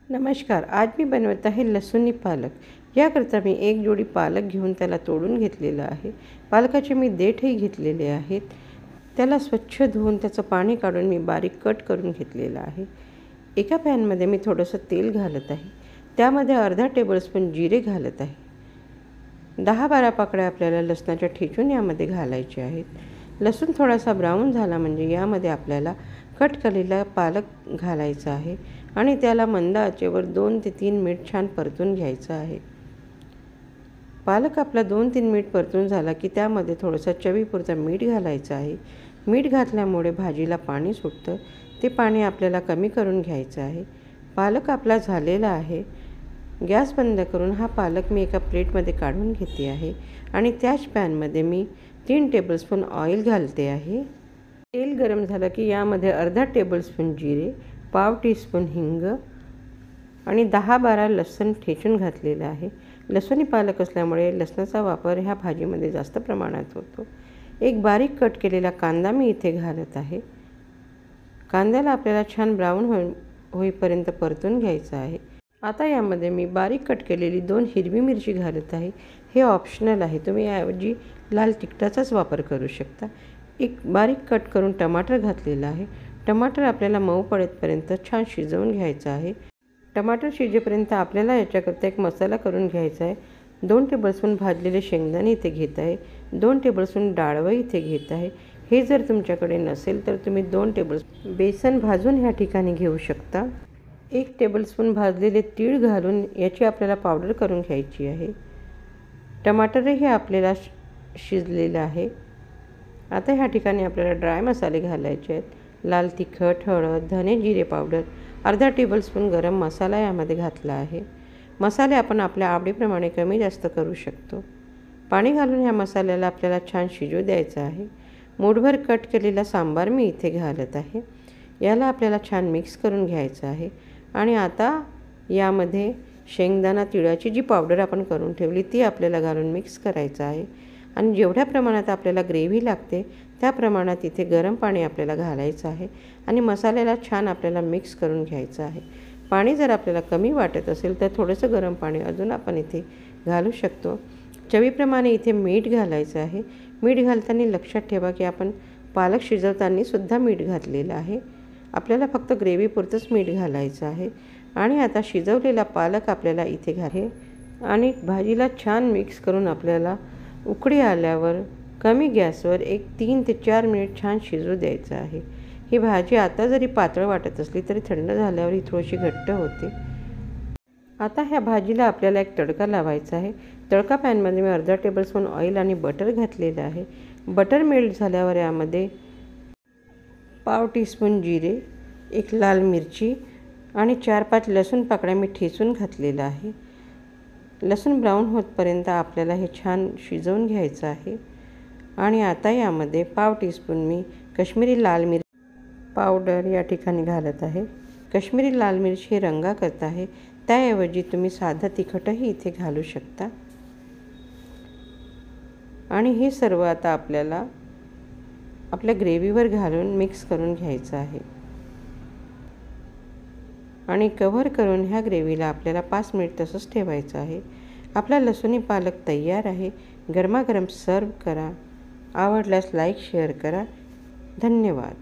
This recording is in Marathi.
नमस्कार. आज मी बनवत आहे लसूणी पालक. याकरता मी एक जोडी पालक घेऊन त्याला तोडून घेतलेला आहे. पालकाचे मी देठही घेतलेले आहेत. त्याला स्वच्छ धुवून त्याचं पाणी काढून मी बारीक कट करून घेतलेलं आहे. एका पॅनमध्ये मी थोडंसं तेल घालत आहे. त्यामध्ये अर्धा टेबलस्पून जिरे घालत आहे. 10-12 पाकळ्या आपल्याला लसणाच्या ठेचून यामध्ये घालायचे आहेत. लसूण थोडासा ब्राऊन झाला म्हणजे यामध्ये आपल्याला कट केलेला पालक घालायचा आहे आणि त्याला मंद आचेवर 2 ते 3 मिनिट छान परतून घ्यायचं आहे. पालक आपला 2-3 मिनिट परतून झाला की त्यामध्ये थोडंसं चवीपुरतं मीठ घालायचं आहे. मीठ घातल्यामुळे भाजीला पाणी सुटतं. ते पाणी आपल्याला कमी करून घ्यायचं आहे. पालक आपला झालेला आहे. गॅस बंद करून हा पालक मी एका प्लेटमध्ये काढून घेते आहे आणि त्याच पॅनमध्ये मी 3 टेबलस्पून ऑइल घालते आहे. तेल गरम झालं की यामध्ये अर्धा टेबलस्पून जिरे, पाव टीस्पून हिंग आणि 10-12 लसूण ठेचून घातलेलं आहे. लसूणी पालक असल्यामुळे लसणाचा वापर ह्या भाजीमध्ये जास्त प्रमाणात होतो. एक बारीक कट केलेला कांदा मी इथे घालत आहे. कांद्याला आपल्याला छान ब्राऊन होईपर्यंत परतून घ्यायचं आहे. आता यामध्ये मी बारीक कट केलेली 2 हिरवी मिरची घालत आहे. हे ऑप्शनल आहे. तुम्ही याऐवजी लाल तिखटाचाच वापर करू शकता. एक बारीक कट करून टमाटर घातलेलं आहे. टमाटर आपल्याला मऊ पडेपर्यंत छान शिजवून घ्यायचं आहे. टमाटर शिजेपर्यंत आपल्याला याच्याकरता एक मसाला करून घ्यायचा आहे. 2 टेबलस्पून भाजलेले शेंगदाणे इथे घेत आहे. 2 टेबलस्पून डाळवं इथे घेत आहे. हे जर तुमच्याकडे नसेल तर तुम्ही 2 टेबलस्पून बेसन भाजून ह्या ठिकाणी घेऊ शकता. 1 टेबलस्पून भाजलेले तीळ घालून याची आपल्याला पावडर करून घ्यायची आहे. टमाटरही आपल्याला शिजलेलं आहे. आता ह्या ठिकाणी आपल्याला ड्राय मसाले घालायचे आहेत. लाल तिखट, हळद, धने जिरे पावडर, अर्धा टेबलस्पून गरम मसाला यामध्ये घातला आहे. मसाले आपण आपल्या आवडीप्रमाणे कमी जास्त करू शकतो. पाणी घालून ह्या मसाल्याला आपल्याला छान शिजू द्यायचं आहे. मूठभर कट केलेला सांबार मी इथे घालत आहे. याला आपल्याला छान मिक्स करून घ्यायचं आहे आणि आता यामध्ये शेंगदाणा तिळाची जी पावडर आपण करून ठेवली ती आपल्याला घालून मिक्स करायचं आहे आणि जेवढ्या प्रमाणात आपल्याला ग्रेव्ही लागते त्या प्रमाणात इथे गरम पाणी आपल्याला घालायचं आहे आणि मसाल्याला छान आपल्याला मिक्स करून घ्यायचं आहे. पाणी जर आपल्याला कमी वाटत असेल तर थोडंसं गरम पाणी अजून आपण इथे घालू शकतो. चवीप्रमाणे इथे मीठ घालायचं आहे. मीठ घालताना लक्षात ठेवा की आपण पालक शिजवताना सुद्धा मीठ घातलेलं आहे. आपल्याला फक्त ग्रेव्हीपुरतंच मीठ घालायचं आहे आणि आता शिजवलेला पालक आपल्याला इथे घाले आणि भाजीला छान मिक्स करून आपल्याला उकळी आल्यावर कमी गॅसवर एक 3 ते 4 मिनिट छान शिजू द्यायचं आहे. ही भाजी आता जरी पातळ वाटत असली तरी थंड झाल्यावर ही थोडीशी घट्ट होते. आता ह्या भाजीला आपल्याला एक तडका लावायचा आहे. तडका पॅनमध्ये मी अर्धा टेबलस्पून ऑइल आणि बटर घातलेलं आहे. बटर मेल्ट झाल्यावर यामध्ये पाव टीस्पून जिरे, 1 लाल मिरची आणि 4-5 लसूण पाकळ्या मी ठेचून घातलेलं आहे. लसूण ब्राऊन होतपर्यंत आपल्याला हे छान शिजवून घ्यायचं आहे आणि आता यामध्ये पाव टीस्पून मी काश्मीरी लाल मिरची पावडर या ठिकाणी घालत आहे. काश्मीरी लाल मिरची हे रंगाकरता आहे. त्याऐवजी तुम्ही साधं तिखटही इथे घालू शकता आणि हे सर्व आता आपल्याला आपल्या ग्रेव्हीवर घालून मिक्स करून घ्यायचं आहे आणि कव्हर करून ह्या ग्रेव्हीला आपल्याला 5 मिनिट तसंच ठेवायचं आहे. आपला लसूणी पालक तयार आहे. गरमागरम सर्व करा. आवडल्यास लाईक शेअर करा. धन्यवाद.